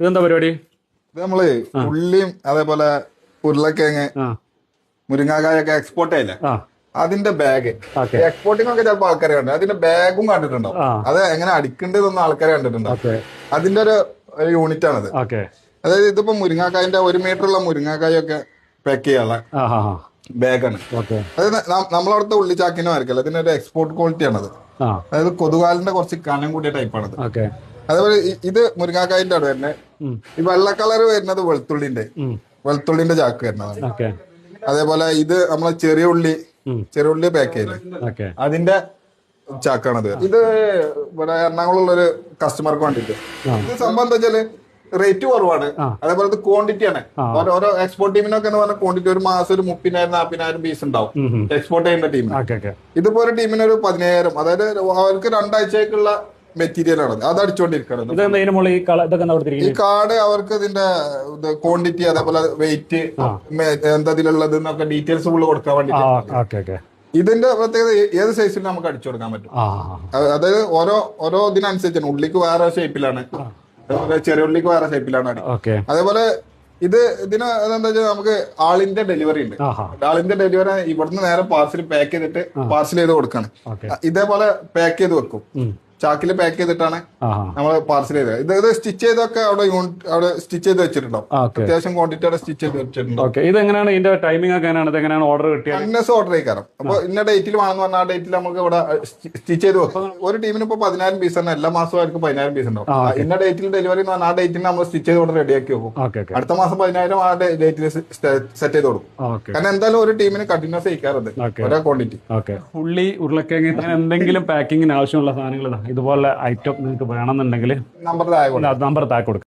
ഇതെന്താ പരിപാടി? ഇത് നമ്മള് ഉള്ളിയും അതേപോലെ ഉരുളക്കിഴങ്ങ് മുരിങ്ങാക്കായൊക്കെ എക്സ്പോർട്ട് ചെയ്യില്ലേ, അതിന്റെ ബാഗ്. എക്സ്പോർട്ടിംഗ് ഒക്കെ ചിലപ്പോൾ ആൾക്കാരെ കണ്ടു, അതിന്റെ ബാഗും കണ്ടിട്ടുണ്ടാവും. അത് എങ്ങനെ അടിക്കേണ്ടതെന്ന് ആൾക്കാരെ കണ്ടിട്ടുണ്ടാവും. അതിന്റെ ഒരു യൂണിറ്റ് ആണത്. അതായത് ഇതിപ്പോ മുരിങ്ങാക്കായന്റെ 1 മീറ്ററുള്ള മുരിങ്ങാക്കായൊക്കെ പാക്ക് ചെയ്യാനുള്ള ബാഗാണ്. അതായത് നമ്മളവിടുത്തെ ഉള്ളിച്ചാക്കിന്റെ മാർക്കല്ല, ഇതിനൊരു എക്സ്പോർട്ട് ക്വാളിറ്റി ആണത്. അതായത് കൊതുകാലിന്റെ കുറച്ച് കനം കൂടിയ ടൈപ്പാണത്. അതേപോലെ ഇത് മുരിങ്ങാക്കായന്റെ അവിടെ തന്നെ ഈ വെള്ള കളർ വരുന്നത് വെളുത്തുള്ളിന്റെ ചാക്ക് വരുന്നതാണ്. അതേപോലെ ഇത് നമ്മളെ ചെറിയ ഉള്ളി പാക്ക് ചെയ്യില്ലേ, അതിന്റെ ചാക്കാണത്. ഇത് ഇവിടെ എറണാകുളമുള്ളൊരു കസ്റ്റമർക്ക് വേണ്ടിട്ട്. ഇത് സംഭവം എന്താ വെച്ചാല് റേറ്റ് കുറവാണ്, അതേപോലെ ഇത് ക്വാണ്ടിറ്റി ആണ്. ഓരോ എക്സ്പോർട്ട് ടീമിനൊക്കെ എന്ന് പറഞ്ഞ ക്വാണ്ടിറ്റി ഒരു മാസം ഒരു 30,000-40,000 പീസ് ഉണ്ടാവും എക്സ്പോർട്ട് ചെയ്യുന്ന ടീമിന്. ഇതിപ്പോ ഒരു ടീമിന് ഒരു 15,000, അതായത് അവർക്ക് 2 ആഴ്ചക്കുള്ള മെറ്റീരിയൽ ആണ് അത് അടിച്ചുകൊണ്ടിരിക്കുന്നത്. ഈ കാർഡ് അവർക്ക് ഇതിന്റെ ക്വാണ്ടിറ്റി അതേപോലെ വെയിറ്റ് എന്താ ഇതിലുള്ളത് എന്നൊക്കെ ഡീറ്റെയിൽസ് ഫുള്ള് കൊടുക്കാൻ വേണ്ടി. ഇതിന്റെ പ്രത്യേകത ഏത് സൈസിലും നമുക്ക് അടിച്ചു കൊടുക്കാൻ പറ്റും. അതായത് ഓരോ ഇതിനനുസരിച്ചാണ്. ഉള്ളിക്ക് വേറെ ഷേപ്പിലാണ്, ചെറിയ ഉള്ളിക്ക് വേറെ ഷേപ്പിലാണ് അടി. അതേപോലെ ഇതിന് എന്താ വെച്ചാൽ നമുക്ക് ആളിന്റെ ഡെലിവറി ഉണ്ട്. ആളിന്റെ ഡെലിവറി ഇവിടുന്ന് നേരെ പാർസൽ പാക്ക് ചെയ്തിട്ട് പാർസൽ ചെയ്ത് കൊടുക്കാണ്. ഇതേപോലെ പാക്ക് ചെയ്ത് വെക്കും, ചാക്കില് പാക്ക് ചെയ്തിട്ടാണ് നമ്മൾ പാർസൽ ചെയ്തത്. ഇത് സ്റ്റിച്ച് ചെയ്തൊക്കെ അവിടെ സ്റ്റിച്ച് ചെയ്ത് വെച്ചിട്ടുണ്ടാവും. അത്യാവശ്യം ക്വാണ്ടിറ്റി അവിടെ സ്റ്റിച്ച് ചെയ്ത് വെച്ചിട്ടുണ്ടാവും. ഇത് എങ്ങനെയാണ് ഇതിന്റെ ടൈമിംഗ് ഒക്കെ എങ്ങനെയാണ് ഓർഡർ കിട്ടിയത്? ഓർഡർ ചെയ്യിക്കാരം. അപ്പൊ ഇന്ന ഡേറ്റിൽ വേണമെന്ന് പറഞ്ഞാൽ ആ ഡേറ്റിൽ നമുക്ക് ഇവിടെ സ്റ്റിച്ച് ചെയ്ത് വെക്കും. ഒരു ടീമിന് ഇപ്പൊ 10,000 പീസ് ആണ്, എല്ലാ മാസവും അവർക്ക് 10,000 പീസ് ഉണ്ടാവും. ഇന്ന ഡേറ്റിൽ ഡെലിവറി എന്ന് പറഞ്ഞാൽ ആ ഡേറ്റിൽ നമ്മൾ സ്റ്റിച്ച് ചെയ്ത് ഇവിടെ റെഡിയാക്കി വെക്കും. അടുത്ത മാസം 10,000 ആ ഡേറ്റിൽ സെറ്റ് ചെയ്ത് കൊടുക്കും. കാരണം എന്തായാലും ഒരു ടീമിന് കണ്ടിന്യൂസ് ചെയ്യിക്കാറുണ്ട് ഓരോ ക്വാണ്ടിറ്റി. ഉള്ളി, ഉരുളക്കിഴങ്ങ് അങ്ങനെ എന്തെങ്കിലും പാക്കിങ്ങിന് ആവശ്യമുള്ള സാധനങ്ങൾ ഇതുപോലെ ഐറ്റം നിങ്ങൾക്ക് വേണമെന്നുണ്ടെങ്കിൽ നമ്പർ താഴെ കൊടുക്കും.